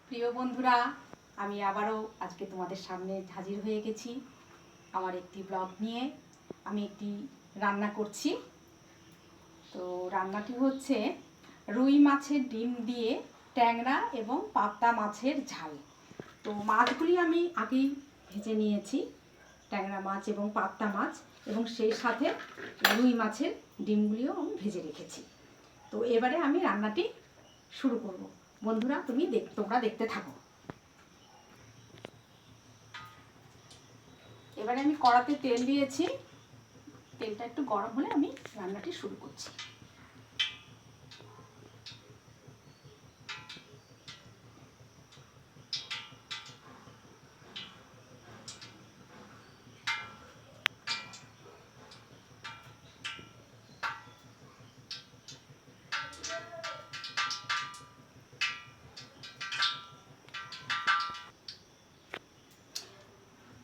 প্রিয় বন্ধুরা, আমি আবারও আজকে তোমাদের সামনে হাজির হয়ে গেছি আমার একটি ব্লগ নিয়ে। আমি একটি রান্না করছি। তো রান্নাটি হচ্ছে রুই মাছের ডিম দিয়ে ট্যাংরা এবং পাবদা মাছের ঝাল। তো মাছগুলি আমি আগেই ভেজে নিয়েছি, ট্যাংরা মাছ এবং পাবদা মাছ, এবং সেই সাথে রুই মাছের ডিমগুলিও আমি ভেজে রেখেছি। তো এবারে আমি রান্নাটি শুরু করব। বন্ধুরা, তোমরা দেখতে থাকো। এবারে আমি কড়াতে তেল দিয়েছি। তেলটা একটু গরম হলে আমি রান্নাটি শুরু করছি।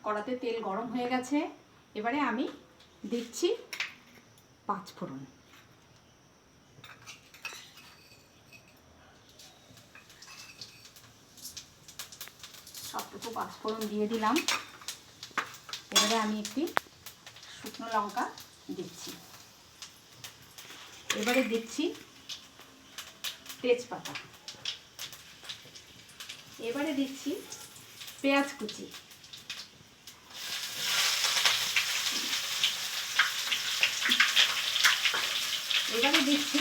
কড়াতে তেল গরম হয়ে গেছে। এবারে আমি দিচ্ছি 5 ফোড়ন। সবটুকু 5 ফোড়ন দিয়ে দিলাম। এবারে আমি একটি শুকনো লঙ্কা দিচ্ছি। এবারে দিচ্ছি তেজপাতা। এবারে দিচ্ছি পেঁয়াজ কুচি। এবারে দিচ্ছি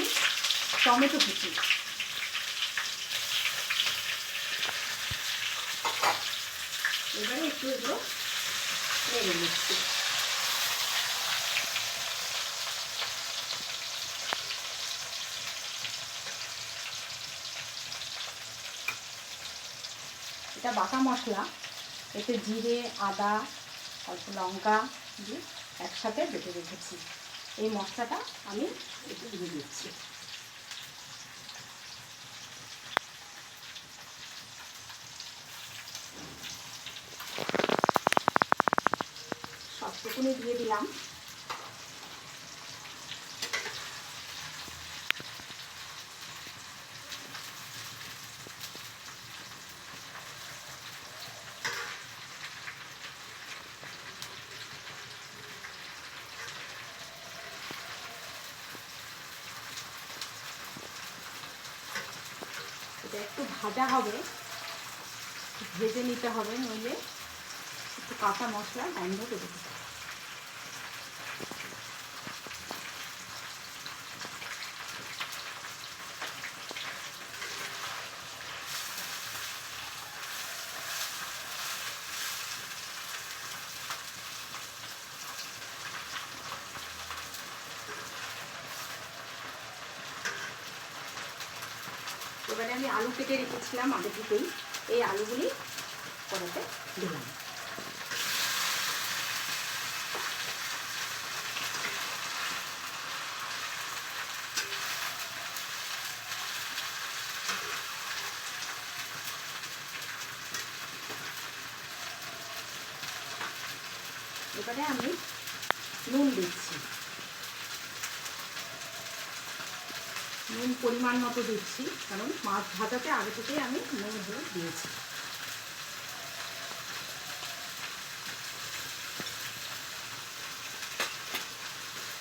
টমেটো কুচি। এবারে একটু এগুলো নেড়ে নিচ্ছি। এটা বাটা মশলা, এতে জিরে, আদা, অল্প লঙ্কা দিয়ে একসাথে বেটে রেখেছি। এই মশলাটা আমি একটু দিয়ে দিচ্ছি। সবটুকুনি দিয়ে দিলাম। এটা একটু ভাজা হবে, ভেজে নিতে হবে, নইলে একটু কাঁচা মশলা গন্ধ বেরোতে পারে। এবারে আমি আলু কেটে রেখেছিলাম আগে থেকেই, এই আলুগুলি কড়াতে দিলাম। এবারে আমি নুন দিচ্ছি। নুন পরিমাণ মতো দিচ্ছি, কারণ মাছ ভাজাতে আগে থেকেই আমি নুন হলুদ দিয়েছি।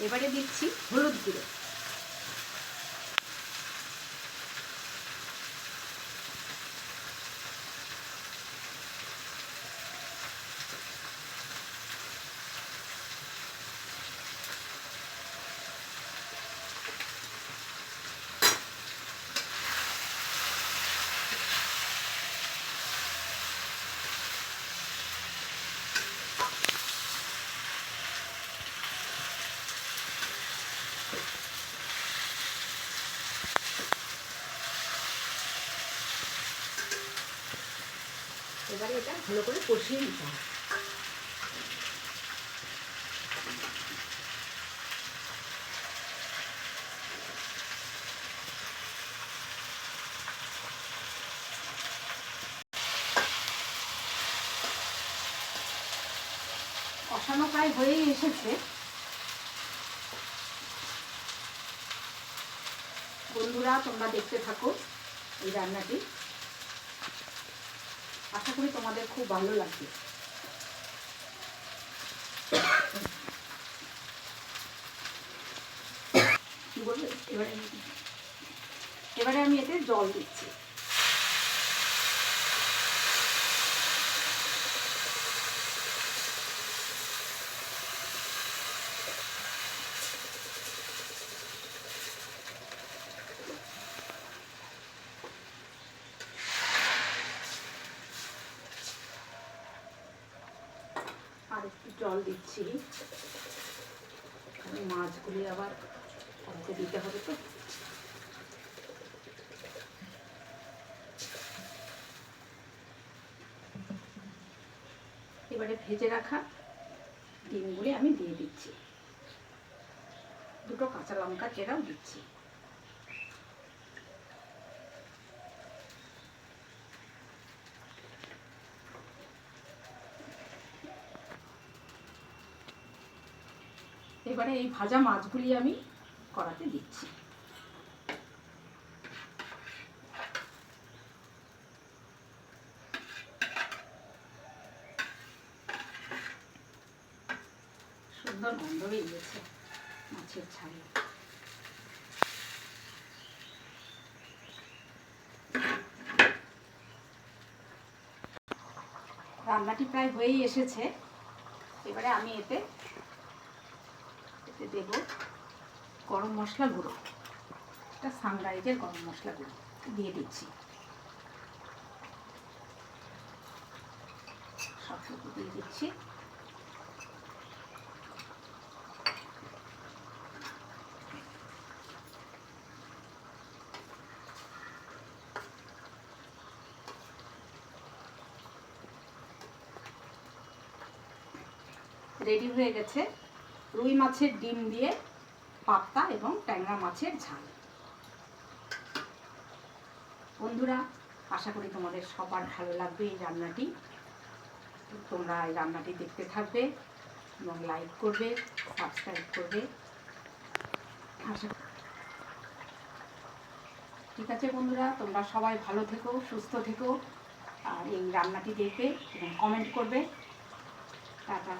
এবারে দিচ্ছি হলুদ গুঁড়ো। এবারে এটা ভালো করে কষিয়ে নিতে হবে। কষানো প্রায় হয়েই এসেছে। বন্ধুরা, তোমরা দেখতে থাকো এই রান্নাটি। আশা করি তোমাদের খুব ভালো লাগবে। কি বলবে? এবারে আমি এতে জল দিচ্ছি। আর একটু জল দিচ্ছি, মাছগুলি আবার কড়াইতে দিতে হবে তো। এবারে ভেজে রাখা ডিমগুলি আমি দিয়ে দিচ্ছি, দুটো কাঁচা লঙ্কা চেরাও দিচ্ছি। এবারে এই ভাজা মাছগুলি আমি কড়াতে দিচ্ছি। সুন্দর গন্ধ বেরিয়েছে মাছের ঝালে। রান্নাটি প্রায় হয়েই এসেছে। এবারে আমি এতে দেব গরম মশলা গুঁড়ো, এটা সানরাইজের গরম মশলা গুঁড়ো দিয়ে দিচ্ছি। সবটুকু দিয়ে দিচ্ছি। রেডি হয়ে গেছে রুই মাছের ডিম দিয়ে পাবদা এবং ট্যাংরা মাছের ঝাল। বন্ধুরা, আশা করি তোমাদের সবার ভালো লাগবে এই রান্নাটি। তোমরা এই রান্নাটি দেখতে থাকবে এবং লাইক করবে, সাবস্ক্রাইব করবে। ঠিক আছে বন্ধুরা, তোমরা সবাই ভালো থেকো, সুস্থ থেকো, আর এই রান্নাটি দেখবে এবং কমেন্ট করবে। টাটা।